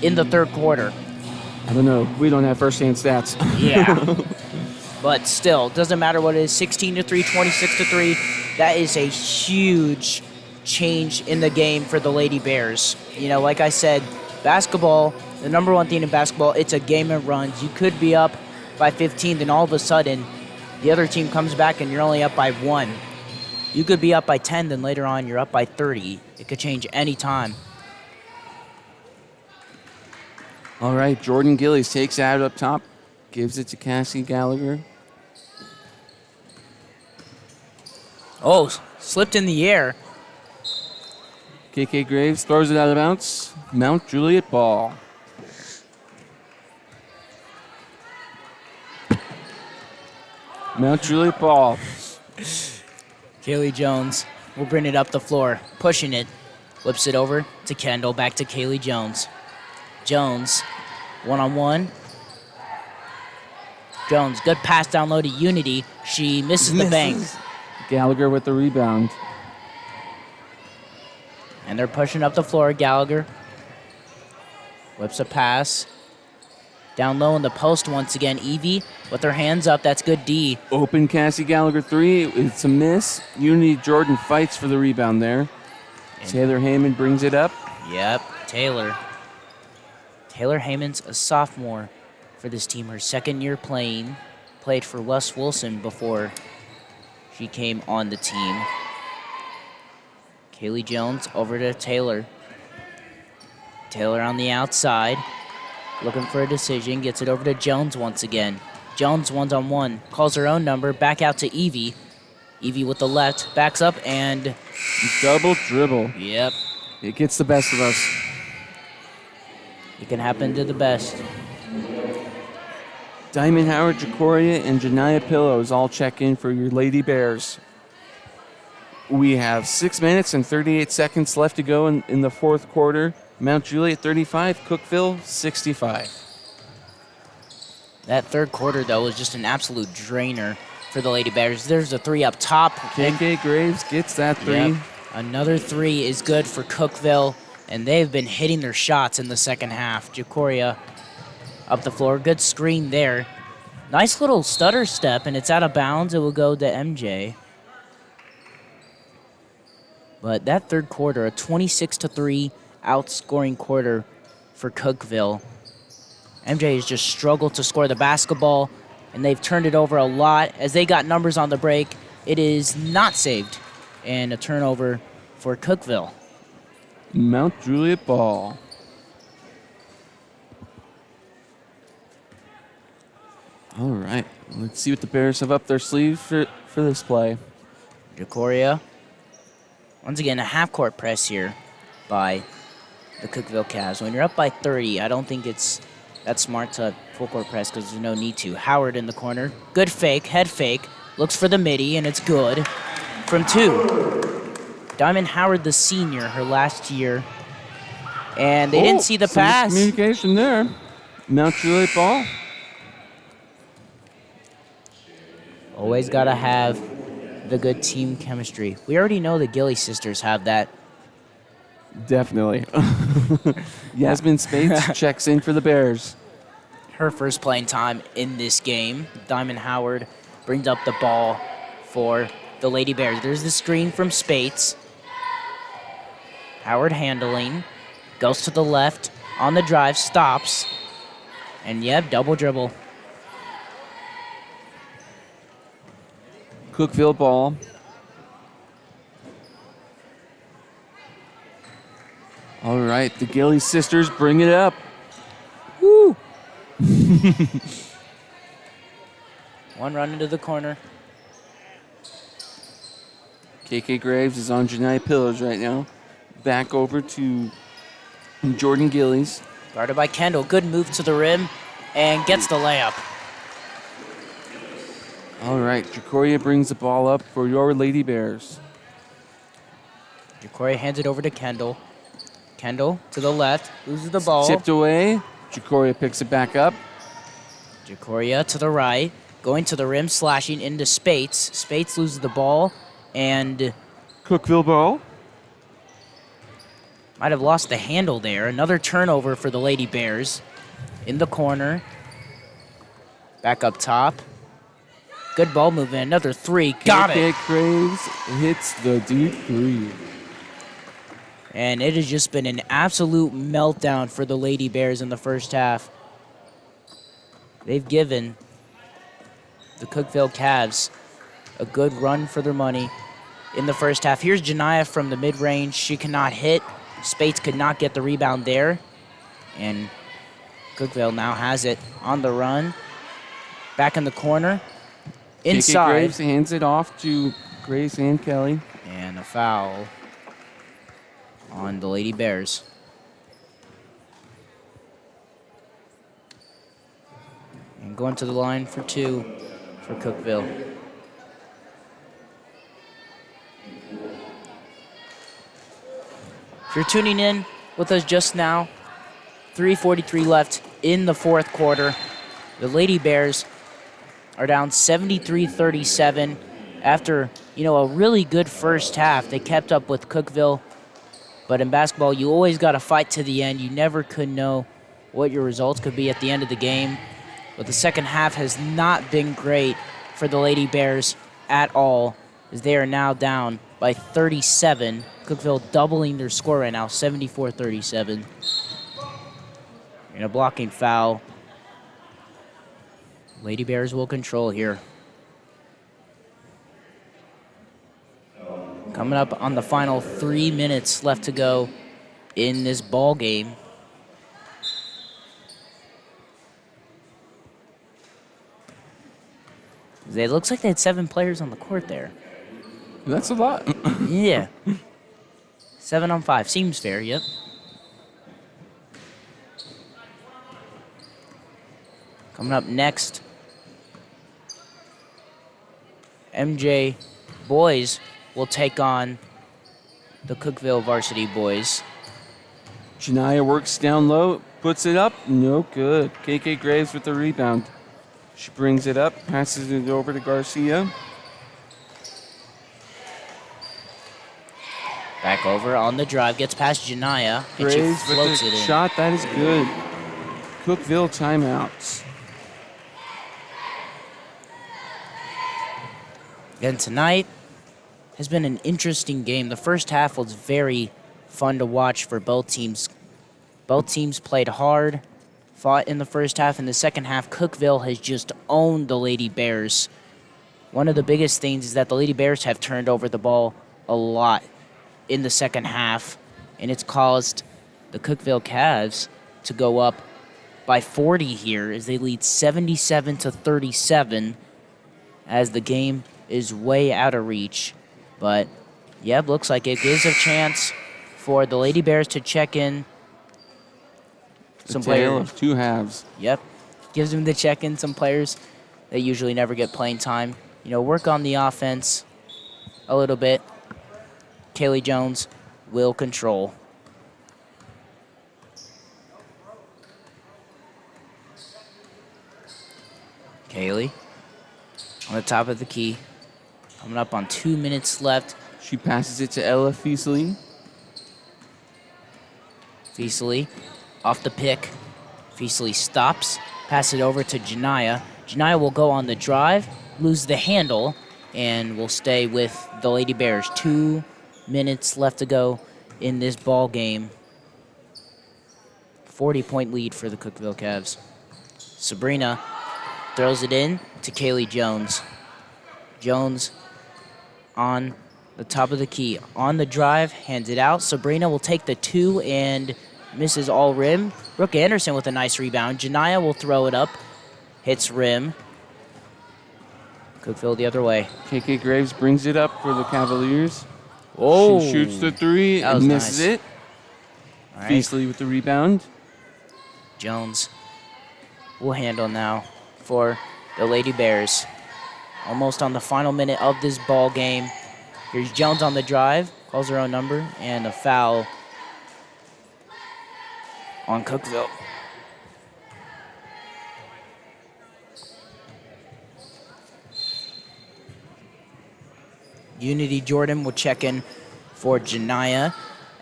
in the third quarter. I don't know. We don't have first-hand stats. Yeah. But still, doesn't matter what it is, 16-3, 26-3. That is a huge change in the game for the Lady Bears. You know, like I said, basketball, the number one thing in basketball, it's a game of runs. You could be up by 15, then all of a sudden, the other team comes back and you're only up by 1. You could be up by 10, then later on you're up by 30. It could change any time. All right, Jordan Gillies takes it out up top, gives it to Cassie Gallagher. Oh, slipped in the air. KK Graves throws it out of bounds. Mount Juliet ball. Mount Juliet ball. Kaylee Jones will bring it up the floor, pushing it. Flips it over to Kendall, back to Kaylee Jones. Jones, one-on-one. Jones, good pass down low to Unity. She misses the bank. Gallagher with the rebound. And they're pushing up the floor. Gallagher whips a pass. Down low in the post once again. Evie with her hands up. That's good D. Open Cassie Gallagher three. It's a miss. Unity Jordan fights for the rebound there. Taylor Heyman brings it up. Yep, Taylor. Taylor Heyman's a sophomore for this team. Her second year playing. Played for Wes Wilson before she came on the team. Kaylee Jones over to Taylor. Taylor on the outside. Looking for a decision. Gets it over to Jones once again. Jones one-on-one. Calls her own number. Back out to Evie. Evie with the left. Backs up and... Double dribble. Yep. It gets the best of us. It can happen to the best. Diamond Howard, Jacoria, and Janiyah Pillows all check in for your Lady Bears. We have 6 minutes and 38 seconds left to go in the fourth quarter. Mount Juliet 35, Cookeville 65. That third quarter, though, was just an absolute drainer for the Lady Bears. There's a three up top. KK Graves gets that three. Yep. Another three is good for Cookeville, and they've been hitting their shots in the second half. Jacoria up the floor. Good screen there. Nice little stutter step, and it's out of bounds. It will go to MJ. But that third quarter, a 26-3 outscoring quarter for Cookeville. MJ has just struggled to score the basketball, and they've turned it over a lot. As they got numbers on the break, it is not saved. And a turnover for Cookeville. Mount Juliet ball. All right, let's see what the Bears have up their sleeve for this play. Jacoria. Once again, a half-court press here by the Cookeville Cavs. When you're up by 30, I don't think it's that smart to full-court press because there's no need to. Howard in the corner. Good fake, head fake. Looks for the midi, and it's good. From 2. Diamond Howard, the senior, her last year. And they didn't see the pass. Communication there. Mount Juliet ball. Always got to have the good team chemistry. We already know the Gilly sisters have that. Definitely. Yasmin Spades checks in for the Bears. Her first playing time in this game. Diamond Howard brings up the ball for the Lady Bears. There's the screen from Spates. Howard handling. Goes to the left. On the drive. Stops. And yep, double dribble. Cookeville ball. All right, the Gilly sisters bring it up. Woo! One run into the corner. KK Graves is on Janai Pillars right now. Back over to Jordan Gillies. Guarded by Kendall. Good move to the rim and gets the layup. All right, Jacoria brings the ball up for your Lady Bears. Jacoria hands it over to Kendall. Kendall to the left, loses the ball. Tipped away. Jacoria picks it back up. Jacoria to the right, going to the rim, slashing into Spates. Spates loses the ball and Cookeville ball. might have lost the handle there. Another turnover for the Lady Bears. In the corner. Back up top. Good ball movement. Another three. Got it. KK Graves hits the deep three. And it has just been an absolute meltdown for the Lady Bears in the first half. They've given the Cookeville Cavs a good run for their money in the first half. Here's Janiyah from the mid-range. She cannot hit. Spates could not get the rebound there. And Cookeville now has it on the run. Back in the corner. Inside. KK Graves hands it off to Grace and Kelly. And a foul on the Lady Bears. And going to the line for two for Cookeville. If you're tuning in with us just now, 3:43 left in the fourth quarter. The Lady Bears are down 73-37 after, a really good first half. They kept up with Cookeville. But in basketball, you always got to fight to the end. You never could know what your results could be at the end of the game. But the second half has not been great for the Lady Bears at all, as they are now down by 37. Cookeville doubling their score right now, 74-37. And a blocking foul. Lady Bears will control here. Coming up on the final 3 minutes left to go in this ball game. It looks like they had 7 players on the court there. That's a lot. Yeah. 7 on 5. Seems fair, yep. Coming up next, MJ boys will take on the Cookeville varsity boys. Janiyah works down low, puts it up. No good. KK Graves with the rebound. She brings it up, passes it over to Garcia. Back over on the drive, gets past Janiyah, and Graves she with floats the it in. shot. That is good. Cookeville timeouts. And tonight has been an interesting game. The first half was very fun to watch for both teams. Both teams played hard, fought in the first half. In the second half, Cookeville has just owned the Lady Bears. One of the biggest things is that the Lady Bears have turned over the ball a lot in the second half, and it's caused the Cookeville Cavs to go up by 40 here as they lead 77-37 as the game is way out of reach. But, yeah, looks like it gives a chance for the Lady Bears to check in some Tale players. of two halves. Yep. Gives them to check in some players that usually never get playing time. Work on the offense a little bit. Kaylee Jones will control. Kaylee on the top of the key. Coming up on 2 minutes left. She passes it to Ella Feasley. Feasley off the pick. Feasley stops. Pass it over to Janiyah. Janiyah will go on the drive, lose the handle, and will stay with the Lady Bears. 2 minutes left to go in this ball game. 40-point lead for the Cookeville Cavs. Sabrina throws it in to Kaylee Jones. Jones on the top of the key. On the drive, hands it out. Sabrina will take the 2 and misses all rim. Brooke Anderson with a nice rebound. Janiyah will throw it up. Hits rim. Cookeville the other way. KK Graves brings it up for the Cavaliers. Oh, She shoots the 3 that was and misses nice. it. All right. Beasley with the rebound. Jones will handle now for the Lady Bears. Almost on the final minute of this ball game. Here's Jones on the drive, calls her own number, and a foul on Cookeville. Unity Jordan will check in for Janiyah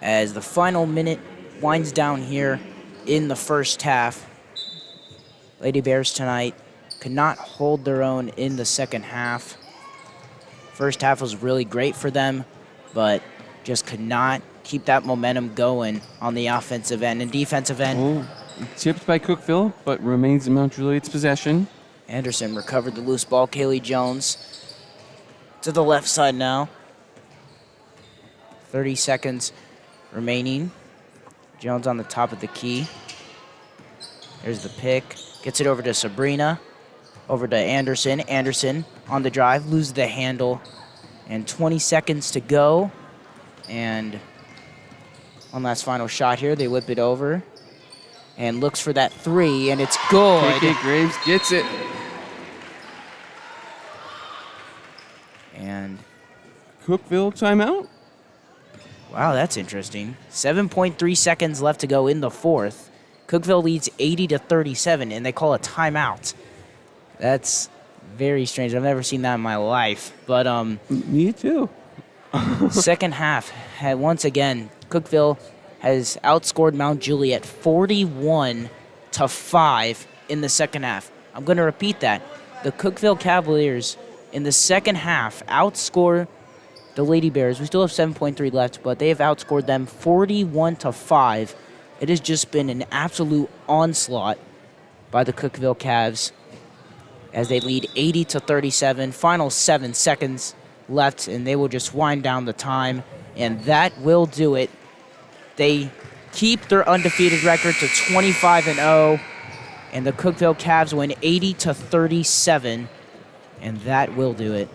as the final minute winds down here in the first half. Lady Bears tonight could not hold their own in the second half. First half was really great for them, but just could not keep that momentum going on the offensive end and defensive end. Oh, tipped by Cookeville, but remains in Mount Juliet's possession. Anderson recovered the loose ball. Kaylee Jones to the left side now. 30 seconds remaining. Jones on the top of the key. There's the pick. Gets it over to Sabrina. Over to Anderson. Anderson on the drive. Loses the handle. And 20 seconds to go. And one last final shot here. They whip it over. And looks for that 3. And it's good. KK Graves gets it. And Cookeville timeout. wow, that's interesting. 7.3 seconds left to go in the fourth. Cookeville leads 80-37, and they call a timeout. That's very strange. I've never seen that in my life. But Me too. second half, once again, Cookeville has outscored Mount Juliet 41-5 in the second half. I'm going to repeat that. The Cookeville Cavaliers in the second half outscore the Lady Bears. We still have 7.3 left, but they have outscored them 41-5. It has just been an absolute onslaught by the Cookeville Cavs as they lead 80-37. Final 7 seconds left, and they will just wind down the time, and that will do it. They keep their undefeated record to 25-0, and the Cookeville Cavs win 80-37, and that will do it.